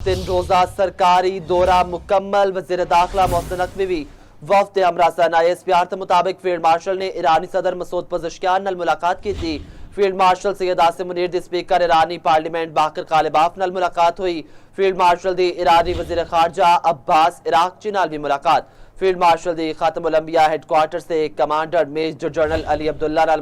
तीन रोजा सरकारी दौरा मुकम्मल। वज़ीर दाखिला मोहसिन नकवी भी वफ्द हमरासन। ISPR के मुताबिक फील्ड मार्शल ने ईरानी सदर मसूद पज़ेश्कियान नाल मुलाकात की थी। फील्ड मार्शल सैयद आसिम मुनीर दी स्पीकर ईरानी पार्लियामेंट बाकर कालिबाफ नाल मुलाकात हुई। फील्ड मार्शल दी ईरानी वज़ीर खारजा अब्बास इराक़ची नाल भी मुलाकात। फील्ड मार्शल दी खातमुल अंबिया हेडक्वार्टर से commander major general Ali Abdullah नाल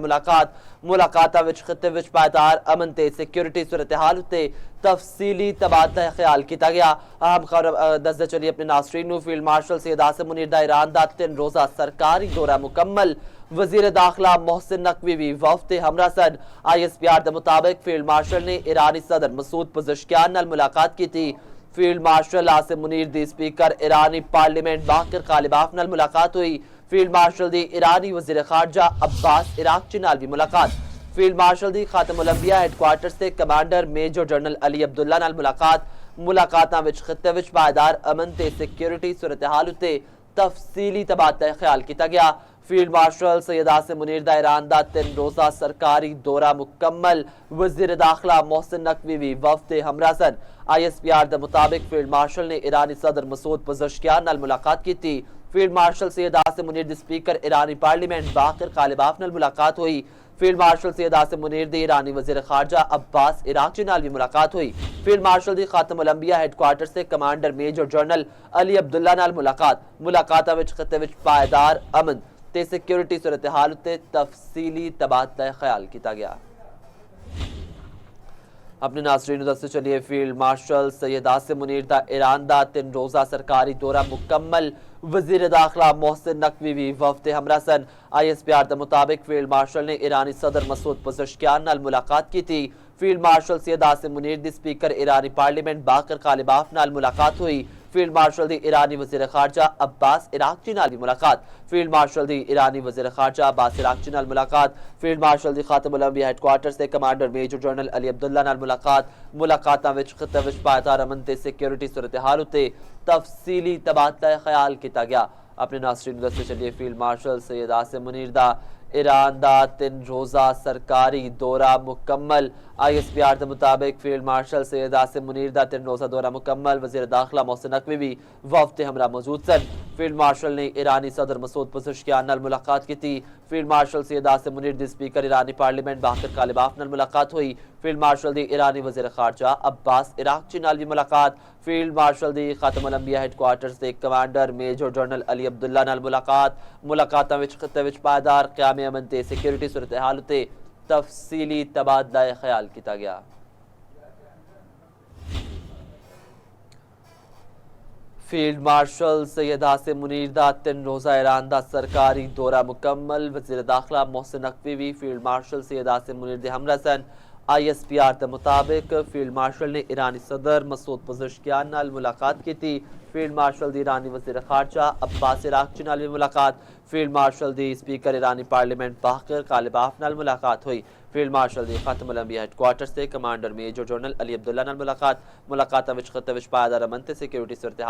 मुलाकात विच खित्ते विच पायदार अमन ते सिक्योरिटी सूरत हाल उत्ते तफसीली तबादला ख्याल किया गया। अहम खबर दसदे चलिए अपने नासरीन नूं। फील्ड मार्शल सैयद आसिम मुनीर दा ईरान दा 3 रोजा सरकारी दौरा मुकम्मल। वज़ीर दाखिला मोहसिन नकवी भी वफ्द हमरासन। ISPR के मुताबिक फील्ड मार्शल ने ईरानी सदर मसूद पज़ेश्कियान नाल मुलाकात की थी। फील्ड मार्शल आसिम मुनीर दी स्पीकर ईरानी पार्लियामेंट बाकर कालिबाफ नाल मुलाकात हुई। फील्ड मार्शल दी ईरानी वज़ीर खारजा अब्बास इराक़ची नाल भी मुलाकात। फील्ड मार्शल दी खातमुल अंबिया हेडक्वार्टर से commander major general Ali Abdullah नाल मुलाकातां विच खित्ते विच पायदार अमन ते सिक्योरिटी सूरत हाल उत्ते तफसीली तबादला ख्याल किया गया। फील्ड मार्शल सैयद आसिम मुनीर दा ईरान दा 3 रोजा सरकारी दौरा मुकम्मल। वज़ीर दाखिला मोहसिन नकवी भी वफ्द हमरासन। ISPR के मुताबिक फील्ड मार्शल ने ईरानी सदर मसूद पज़ेश्कियान नाल मुलाकात की थी। फील्ड मार्शल सैयद आसिम मुनीर दी स्पीकर ईरानी पार्लियामेंट बाकर कालिबाफ नाल मुलाकात हुई। फील्ड मार्शल सैयद आसिम मुनीर दी ईरानी वज़ीर खारजा अब्बास इराक़ची नाल भी मुलाकात हुई। फील्ड मार्शल दी खातमुल अंबिया हेडक्वार्टर से commander major general Ali Abdullah नाल मुलाकात विच खित्ते विच पायदार अमन ते सिक्योरिटी सूरत हाल उत्ते तफसीली तबादला ख्याल किया गया। अपने नासरीन दस्ते चलिए फील्ड मार्शल सैयद आसिम मुनीर दा ईरान दा 3 रोजा सरकारी दौरा मुकम्मल। वज़ीर दाखिला मोहसिन नकवी भी वफ्द हमरासन। ISPR के मुताबिक फील्ड मार्शल ने ईरानी सदर मसूद पज़ेश्कियान नाल मुलाकात की थी। फील्ड मार्शल सैयद आसिम मुनीर दी स्पीकर ईरानी पार्लियामेंट बाकर कालिबाफ नाल मुलाकात हुई। फील्ड मार्शल दी ईरानी वज़ीर खारजा अब्बास इराक़ची नाल भी मुलाकात। फील्ड मार्शल दी ईरानी वज़ीर खारजा अब्बास इराक़ची नाल मुलाकात। फील्ड मार्शल दी खातमुल अंबिया हेडक्वार्टर से commander major general Ali Abdullah नाल मुलाकातां विच खित्ते विच पायदार अमन ते सिक्योरिटी सूरत हाल उत्ते तफसीली तबादला ख्याल किया गया। अपने नासरीन दस्ते चलिए फील्ड मार्शल सैयद आसिम मुनीर दा ईरान दा 3 रोजा सरकारी दौरा मुकम्मल। ISPR के मुताबिक फील्ड मार्शल सैयद आसिम मुनीर दा 3 रोजा दौरा मुकम्मल। वज़ीर दाखिला मोहसिन नकवी भी वफ्द हमरा मौजूद सन। फील्ड मार्शल ने ईरानी सदर मसूद पज़ेश्कियान नाल मुलाकात की थी। फील्ड मार्शल सैयद आसिम मुनीर दी स्पीकर ईरानी पार्लियामेंट बाकर कालिबाफ नाल मुलाकात हुई। फील्ड मार्शल दी ईरानी वज़ीर खारजा अब्बास इराक़ची नाल भी मुलाकात। फील्ड मार्शल दी खातमुल अंबिया हेडक्वार्टर से commander major general Ali Abdullah नाल मुलाकातां विच खित्ते विच पायदार क़याम अमन ते सिक्योरिटी सूरत हाल उत्ते तफसीली तबादला ख्याल किया गया। फील्ड मार्शल सैयद आसिम मुनीर दा 3 रोजा ईरान दा सरकारी दौरा मुकम्मल। वज़ीर दाखिला मोहसिन नकवी भी फील्ड मार्शल सैयद आसिम मुनीर दे हमरासन। ISPR के मुताबिक फील्ड मार्शल ने ईरानी सदर मसूद पज़ेश्कियान नाल मुलाकात की थी। फील्ड मार्शल दी ईरानी वज़ीर खारजा अब्बास इराक़ची नाल भी मुलाकात। फील्ड मार्शल दी स्पीकर ईरानी पार्लियामेंट बाकर कालिबाफ नाल मुलाकात हुई। फील्ड मार्शल दी खातमुल अंबिया हेडक्वार्टर से commander major general Ali Abdullah नाल मुलाकातां विच खित्ते विच पायदार अमन ते सिक्योरिटी सूरत